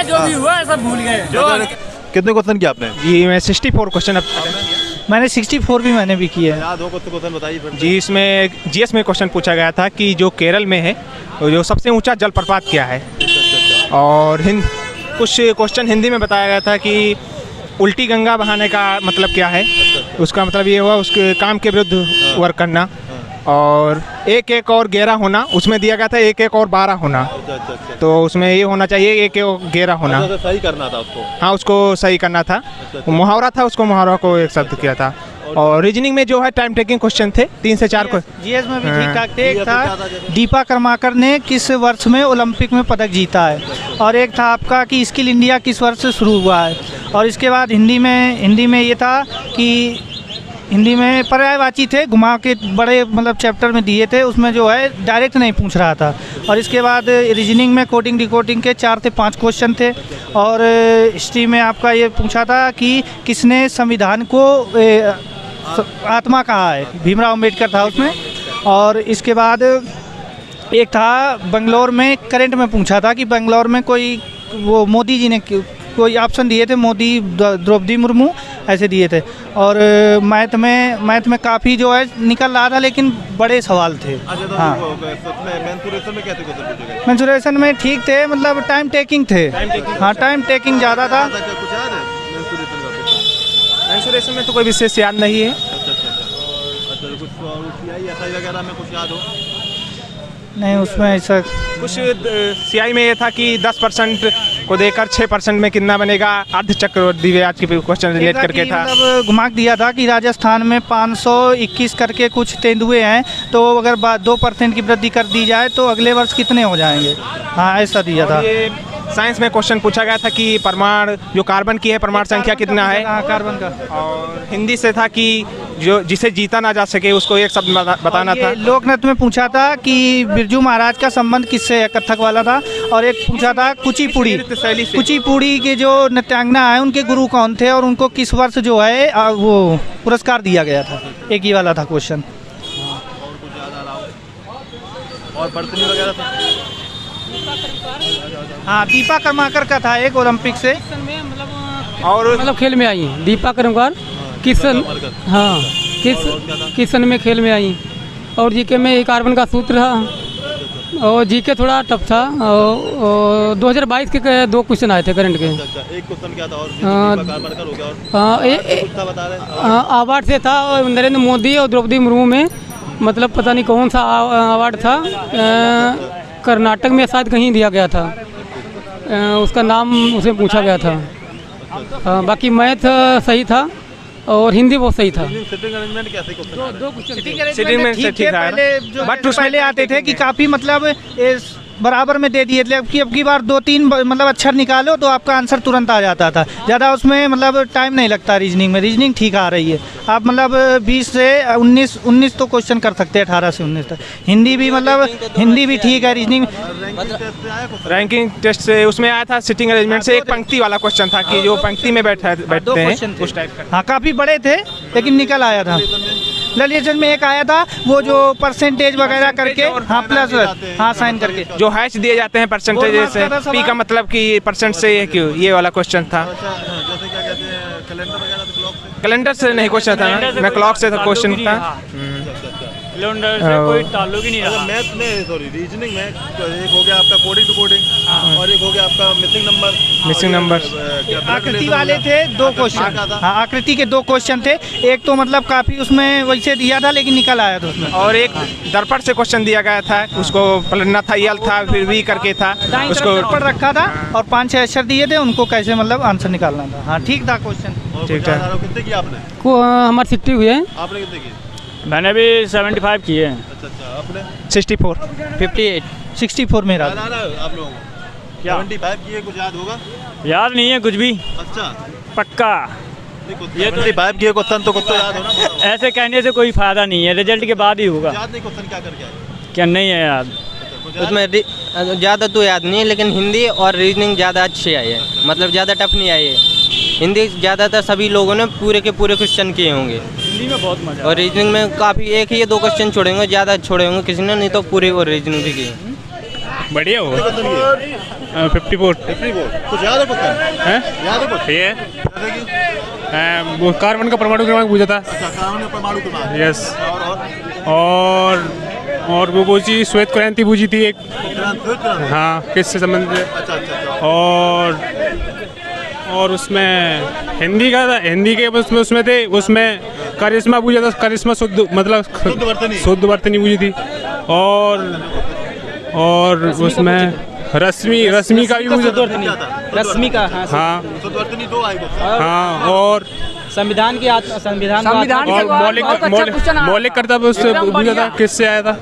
गए, जो भी हुआ सब भूल गए। कितने क्वेश्चन किया आपने? जी मैं 64 क्वेश्चन अब मैंने 64 भी मैंने भी किया है। याद हो कुछ क्वेश्चन बताइए फिर। जी इसमें जीएस में क्वेश्चन पूछा गया था कि जो केरल में है जो सबसे ऊंचा जलप्रपात क्या है, और कुछ क्वेश्चन हिंदी में बताया गया था कि उल्टी गंगा बहाने का मतलब क्या है, उसका मतलब ये हुआ उसके काम के विरुद्ध वर्क करना, और एक एक और 11 होना, उसमें दिया गया था एक एक और 12 होना, तो उसमें ये होना चाहिए एक एक और 11 होना। सही करना था उसको। हाँ उसको सही करना था, मुहावरा था, उसको मुहावरा को एक शब्द किया था। और रीजनिंग में जो है टाइम टेकिंग क्वेश्चन थे 3 से 4 को। जीएस में भी ठीक ठाक थे। एक था दीपा कर्माकर ने किस वर्ष में ओलंपिक में पदक जीता है, और एक था आपका कि स्किल इंडिया किस वर्ष से शुरू हुआ है, और इसके बाद हिंदी में ये था कि हिंदी में पर्यायवाची थे, घुमा के बड़े मतलब चैप्टर में दिए थे, उसमें जो है डायरेक्ट नहीं पूछ रहा था। और इसके बाद रीजनिंग में कोडिंग डिकोडिंग के 4 से 5 क्वेश्चन थे, और हिस्ट्री में आपका ये पूछा था कि किसने संविधान को आत्मा कहा है, भीमराव अम्बेडकर था उसमें। और इसके बाद एक था बेंगलोर में करंट में पूछा था कि बेंगलोर में कोई वो मोदी जी ने कोई ऑप्शन दिए थे, मोदी द्रौपदी मुर्मू ऐसे दिए थे। और मैथ में काफ़ी जो है निकल रहा था, लेकिन बड़े सवाल थे। हाँ मेंसुरेशन में ठीक थे, मतलब टाइम टेकिंग थे। हाँ टाइम टेकिंग ज़्यादा था। मेंसुरेशन में तो कोई विशेष याद नहीं है। नहीं उसमें ऐसा कुछ सीआई में ये था कि 10% को देकर 6% में कितना बनेगा, अर्ध चक्रवर्ती ब्याज के क्वेश्चन रिलेट करके था। मतलब घुमा दिया था कि राजस्थान में 521 करके कुछ तेंदुए हैं, तो अगर 2% की वृद्धि कर दी जाए तो अगले वर्ष कितने हो जाएंगे। हाँ ऐसा दिया था। साइंस में क्वेश्चन पूछा गया था कि परमाणु जो कार्बन की है परमाणु संख्या कितना है, कार्बन का। और हिंदी से था कि जो जिसे जीता ना जा सके उसको एक शब्द बताना था। लोकनृत्य में पूछा था कि बिरजू महाराज का संबंध किससे है, कथक वाला था। और एक पूछा था कुचिपुड़ी के जो नृत्यांगना है उनके गुरु कौन थे, और उनको किस वर्ष जो है वो पुरस्कार दिया गया था, एक ही वाला था क्वेश्चन। और बर्तनी वगैरह था। हाँ दीपा कर्माकर का था एक ओलंपिक से। और मतलब खेल में आई दीपा कर्माकर किशन, हाँ किशन में खेल में आई। और जीके में एक कार्बन का सूत्र था, और जीके थोड़ा टफ था। और 2022 के 2 क्वेश्चन आए थे करंट के। एक क्वेश्चन क्या था और अवार्ड से था, और नरेंद्र मोदी और द्रौपदी मुर्मू में मतलब पता नहीं कौन सा अवार्ड था, कर्नाटक में शायद कहीं दिया गया था, उसका नाम उसे पूछा गया था। बाकी मैथ सही था और हिंदी बहुत सही था। सिटिंग अरेंजमेंट कैसे बट पहले आते थे कि काफ़ी मतलब बराबर में दे दिए थे, अब की बार 2-3 मतलब अक्षर निकालो तो आपका आंसर तुरंत आ जाता था, ज़्यादा उसमें मतलब टाइम नहीं लगता। रीजनिंग में रीजनिंग ठीक आ रही है, आप मतलब 20 से 19 तो क्वेश्चन कर सकते हैं, 18 से 19 तक। हिंदी भी मतलब हिंदी भी ठीक है। रीजनिंग रैंकिंग टेस्ट से उसमें आया था सिटिंग अरेंजमेंट से एक पंक्ति वाला क्वेश्चन था कि जो पंक्ति में बैठते हैं उस टाइप का। हाँ काफ़ी बड़े थे लेकिन निकल आया था। ललितन में एक आया था वो जो परसेंटेज वगैरह करके, हाँ प्लस हाँ साइन करके जो हैश दिए जाते हैं परसेंटेज से, पी का मतलब कि परसेंट से ये क्यों, ये वाला क्वेश्चन था। कैलेंडर से नहीं क्वेश्चन था, मैं क्लॉक से था क्वेश्चन था। कैलेंडर से कोई ताल्लुक ही नहीं रहा। मैथ में सॉरी रीजनिंग में एक हो गया आपका कोडिंग टू कोडिंग, और एक हो गया आपका मिसिंग नंबर। आकृति वाले थे 2 क्वेश्चन। हाँ आकृति के 2 क्वेश्चन थे, एक तो मतलब काफ़ी उसमें वैसे दिया था लेकिन निकल आया था उसमें। और एक दर्पण से क्वेश्चन दिया गया था, उसको पलटना था, यल था फिर वी करके था, उसको दर्पण रखा था और 5-6 अक्षर दिए थे, उनको कैसे मतलब आंसर निकालना था। हाँ ठीक था क्वेश्चन। ठीक है। कितने किया आपने? हमारे 60 हुए हैं। आपने कितने किए? मैंने भी 75 किए हैं। अच्छा आपने 64 58 64 मेरा। याद आ रहा है आप लोगों को? 75 किए, कुछ याद होगा? याद नहीं है कुछ भी। अच्छा पक्का ये 75 किए क्वेश्चन तो कुछ तो याद होना। ऐसे कहने से कोई फायदा नहीं है, रिजल्ट के बाद ही होगा। याद नहीं क्वेश्चन क्या करके आए? क्या नहीं है याद? उसमें ज़्यादा तो याद नहीं है, लेकिन हिंदी और रीजनिंग ज़्यादा अच्छी आई है, मतलब ज़्यादा टफ नहीं आई है। हिंदी ज़्यादातर सभी लोगों ने पूरे के पूरे क्वेश्चन किए होंगे, हिंदी में बहुत मजा। और रीजनिंग में काफ़ी 1 या 2 क्वेश्चन छोड़े होंगे, ज़्यादा छोड़े होंगे किसी ने, नहीं तो पूरे और रीजनिंग भी किए। बढ़िया हो। क्वेश्चन ये 54 कुछ याद है क्वेश्चन? है याद है कुछ? ये जैसे कि वो कार्बन का परमाणु क्रमांक पूछा था। अच्छा, कार्बन का परमाणु क्रमांक। यस। और और वो पूछी श्वेत क्रांति पूछी थी एक। श्वेत क्रांति। हाँ, किससे संबंधित है। अच्छा अच्छा अच्छा। और उसमें हिंदी का था, हिंदी के उसमें थे, उसमें करिश्मा पूछा था। करिश्मा शुद्ध मतलब शुद्ध वर्तनी पूछी थी। और उसमें रश्मि का भी पूछा था। रश्मि का। हाँ शुद्ध वर्तनी 2 आई। हाँ। और संविधान की संविधान और मौलिक कर्तव्य उससे पूछा था, किससे आया था।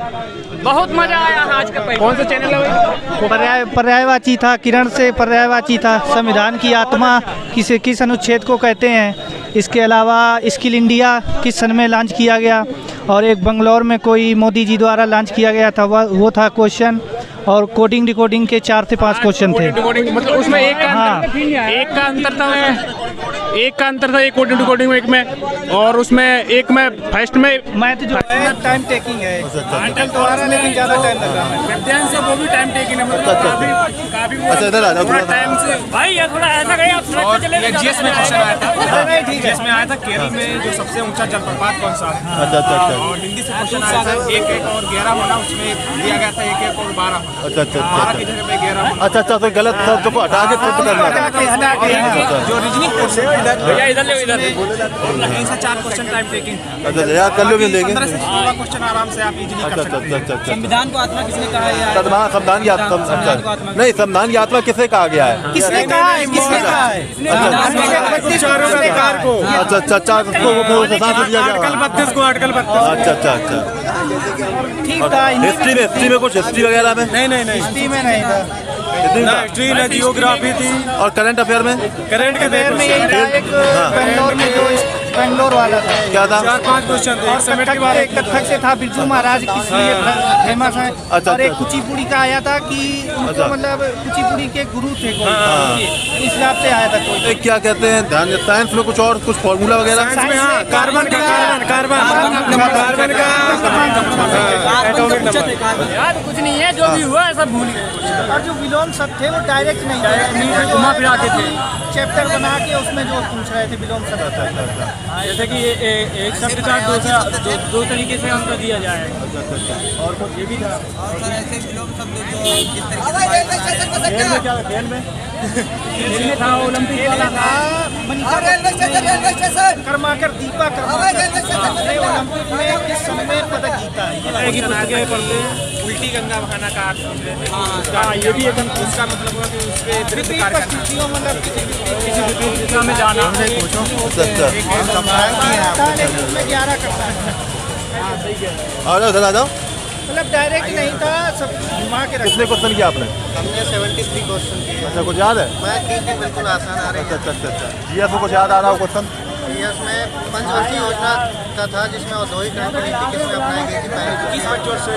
बहुत मजा आया आज का। कौन सा चैनल है? पर्यायवाची था, किरण से पर्यायवाची था। संविधान की आत्मा किस अनुच्छेद को कहते हैं। इसके अलावा स्किल इंडिया किस सन में लॉन्च किया गया। और एक बंगलौर में कोई मोदी जी द्वारा लॉन्च किया गया था, वो था क्वेश्चन। और कोडिंग डिकोडिंग के 4 से 5 क्वेश्चन थे। मतलब उसमें एक का अंतर था एक कोडिंग डिकोडिंग में, एक में। और उसमें एक में फर्स्ट में मैथ जो है टाइम टेकिंग है। द्वारा लेकिन ज़्यादा टाइम लग रहा है। से वो भी टाइम टेकिंग है। मतलब काफी अच्छा, इधर आ जाओ थोड़ा टाइम से भाई। ये थोड़ा ऐसा गए आप चले। जीएस में क्वेश्चन आया था। जीएस में आया था केरल में जो सबसे ऊंचा जलप्रपात कौन सा है। अच्छा अच्छा अच्छा। और हिंदी से क्वेश्चन आया था 1 और 11 होना। उसमें दिया गया था 1 और 12। अच्छा अच्छा 12 की जगह पे 11 होना। अच्छा अच्छा। तो गलत शब्द को हटा के शुद्ध करना है। जो रीजनिंग कोर्स है भैया इधर ले इधर। यहीं से 4 क्वेश्चन टाइम टेकिंग। अच्छा याद कर लो भी लेंगे। 15 से 16 क्वेश्चन आराम से आप इजीली कर सकते हैं। अच्छा अच्छा। संविधान को आत्मा किसने कहा है? संविधान की आत्मा। अच्छा नहीं, संविधान की आत्मा किसे कहा गया है? किसने कहा है? किसने कहा है? अच्छा अच्छा अच्छा। आर्टिकल 32 को आर्टिकल 32। अच्छा अच्छा अच्छा। ठीक था। हिस्ट्री में कुछ हिस्ट्री वगैरह में नहीं हिस्ट्री में नहीं था। हिस्ट्री ना जियोग्राफी थी। और करंट अफेयर में अफेयर में यही था। एक बेंगलोर में जो बेंगलोर वाला था, क्या था? 4-5 क्वेश्चन थे। और कथक से था बिरजू महाराज किस लिए फेमस है। अच्छा, और एक अच्छा। कुचिपुड़ी का आया था कि उनको अच्छा। मतलब कुचिपुड़ी के गुरु थे कोई, इस हिसाब से आया था कोई। क्या कहते हैं ध्यान। साइंस में कुछ और कुछ फॉर्मूला वगैरह। कार्बन यार कुछ नहीं है, जो भी हुआ है सब भूल गए। और जो विलोम शब्द थे वो डायरेक्ट नहीं घुमा फिरा के थे। चैप्टर बना के उसमें जो पूछ रहे थे विलोम शब्द। जैसे कि एक शब्द का दो तरीके से अंतर दिया जाए। और कुछ ये भी था। खेल में था ओलंपिक वाला था। कर्माकर दीपा कर्माकर ओलंपिक में किस सन में पदक जीता है। उल्टी गंगा बहाना का अर्थ। ये भी एक उसका मतलब हुआ कि उस पे परिस्थितियों मतलब किसी विपरीत दिशा में जाना। उसमें 11 करता है। आ जाओ आ जाओ। मतलब डायरेक्ट नहीं था, सब घुमा के कितने क्वेश्चन किया आपने? हमने 73 क्वेश्चन किए। अच्छा कुछ याद है? मैं ठीक है, बिल्कुल आसान आ रही है। अच्छा अच्छा अच्छा। जीएस में कुछ याद आ रहा हो क्वेश्चन? जीएस में पंचवर्षीय योजना का था जिसमें औद्योगिक क्रांति नीति किसमें अपनाई गई थी। पहले 21 25 वर्ष से